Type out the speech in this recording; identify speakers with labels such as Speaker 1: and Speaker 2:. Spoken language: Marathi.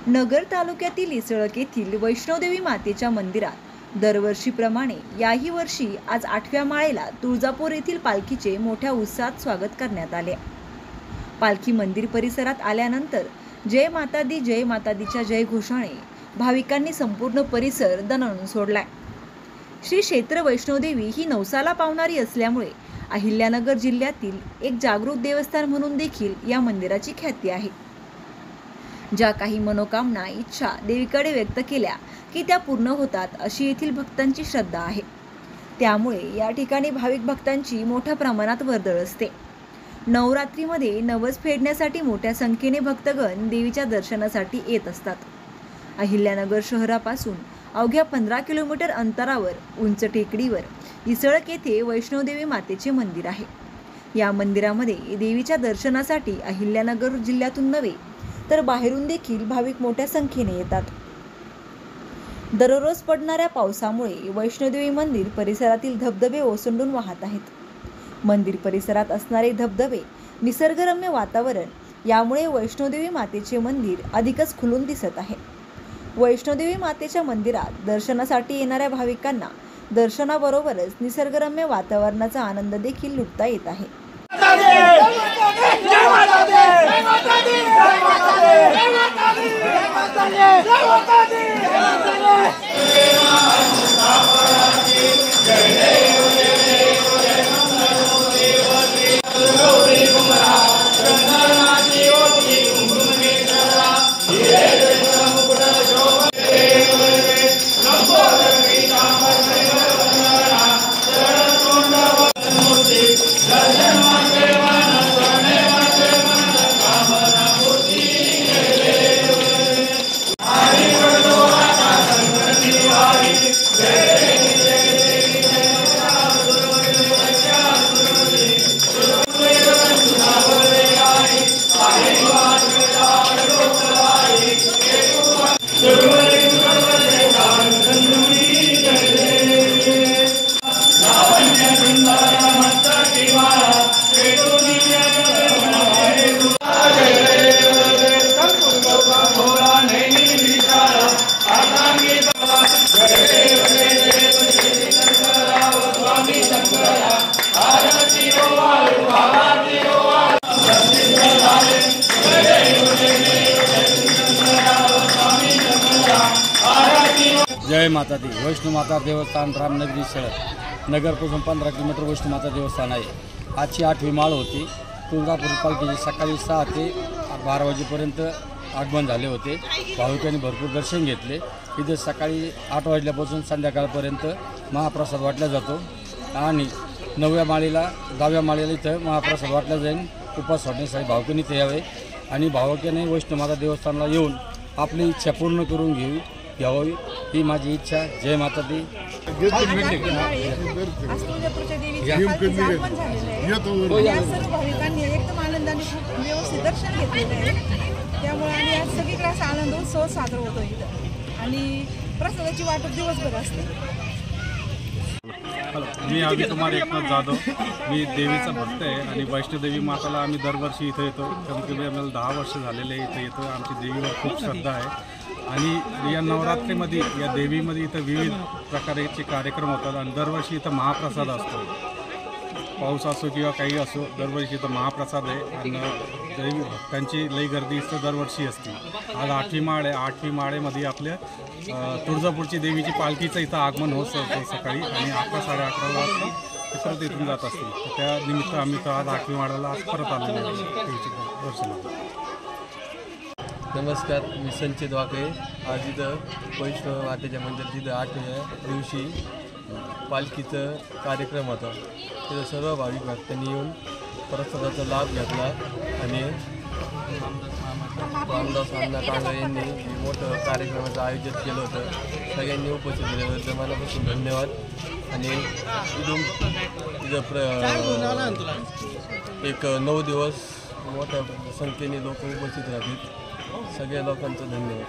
Speaker 1: नगर तालुक्यातील इसळक येथील वैष्णोदेवी मातेच्या मंदिरात दरवर्षीप्रमाणे याही वर्षी आज 8व्या माळेला तुळजापूर येथील पालखीचे मोठ्या उत्साहात स्वागत करण्यात आले। पालखी मंदिर परिसरात आल्यानंतर जय माता दीच्या जय घोषाने भाविकांनी संपूर्ण परिसर दणाणून सोडलाय। श्री क्षेत्र वैष्णोदेवी ही नवसाला पावणारी असल्यामुळे अहिल्यानगर जिल्ह्यातील एक जागृत देवस्थान म्हणून देखील या मंदिराची ख्याती आहे। ज्या काही मनोकामना इच्छा देवीकडे व्यक्त केल्या की त्या पूर्ण होतात अशी येथील भक्तांची श्रद्धा आहे। त्यामुळे या ठिकाणी भाविक भक्तांची मोठ्या प्रमाणात वर्दळ असते। नवरात्रीमध्ये नवस फेडण्यासाठी मोठ्या संख्येने भक्तगण देवीच्या दर्शनासाठी येत असतात। अहिल्यानगर शहरापासून अवघ्या 15 किलोमीटर अंतरावर उंच टेकडीवर इसळक येथे वैष्णोदेवी मातेचे मंदिर आहे। या मंदिरामध्ये देवीच्या दर्शनासाठी अहिल्यानगर जिल्ह्यातून नव्हे तर बाहेरून देखील भाविक मोठ्या संख्येने येतात। दररोज पडणाऱ्या पावसामुळे वैष्णोदेवी मंदिर परिसरातील धबधबे ओसंडून वाहत आहेत। मंदिर परिसरात असणारे धबधबे, निसर्गरम्य वातावरण यामुळे वैष्णोदेवी मातेचे मंदिर अधिकच खुलून दिसत आहे। वैष्णोदेवी मातेच्या मंदिरात दर्शनासाठी येणाऱ्या भाविकांना दर्शनाबरोबरच निसर्गरम्य वातावरणाचा आनंद देखील लुटता येत आहे।
Speaker 2: जय माता दी वैष्णो माता देवस्थान रामनगरी शहर नगरपासून 15 किलोमीटर वैष्णो माता देवस्थान आहे। आजची 8वी माळ होती। तुळजापूर पालखीचे सकाळी 6 ते 12 वाजेपर्यंत आगमन झाले होते। भाविकांनी भरपूर दर्शन घेतले। इथे सकाळी 8 वाजल्यापासून संध्याकाळपर्यंत महाप्रसाद वाटला जातो आणि 9व्या माळेला 10व्या माळेला इथं महाप्रसाद वाटला जाईल। उपास सोडण्यासाठी भाविकांनी इथे यावे आणि भाविकांनी वैष्णो माता देवस्थानला येऊन आपली इच्छा पूर्ण करून घ्यावी ही माझी इच्छा। जय माता दी।
Speaker 3: तुळजापूरच्या देवीच्या पालखीचं आगमन झालेलं आहे। या सर्व भाविकांनी एकदम आनंदाने व्यवस्थित दर्शन घेतलेलं आहे। त्यामुळे आणि आज सगळीकडे असा आनंद उत्सव साजरा होतो इथं आणि प्रसादाची वाटप दिवसभर असते।
Speaker 4: मी अभिकुमार एकनाथ जाधव, मी देवीचा भक्त आहे आणि वैष्णोदेवी माताला आम्ही दरवर्षी इथं येतो। कमीत कमी आम्हाला 10 वर्ष झालेले इथं येतो। आमची देवीवर खूप श्रद्धा आहे आणि या नवरात्रीमध्ये या देवीमध्ये इथं विविध प्रकारचे कार्यक्रम होतात आणि दरवर्षी इथं महाप्रसाद असतो। पाऊस असो किंवा काही असो, दरवर्षी इथं महाप्रसाद आहे आणि देवी भक्तांची लई गर्दी इथं दरवर्षी असते। आज 8वी माळ आहे। 8वी माळेमध्ये आपल्या तुळजापूरची देवीची पालखीचं इथं आगमन होत असतं सकाळी आणि 11 साडे 11 वाजता ते परत इथून जात असते। तर त्या निमित्त आम्ही तर आज 8वी माळेला आज परत आलेलो आहे देवीच्या दर्शनाला।
Speaker 5: नमस्कार, मी संचित वाकळे। आज इथं वैष्णो मातेच्या मंदिरात तिथं 8व्या दिवशी पालखीचं कार्यक्रम होता। तिथं सर्व भाविक भक्तांनी येऊन प्रसादाचा लाभ घेतला आणि रामदास अण्णा कांगळे यांनी मोठं कार्यक्रमाचं आयोजन केलं होतं। सगळ्यांनी उपस्थित राहिल्याबद्दल मनापासून धन्यवाद आणि एक 9 दिवस मोठ्या संख्येने लोक उपस्थित राहतील। सगळ्या लोकांचं धन्यवाद।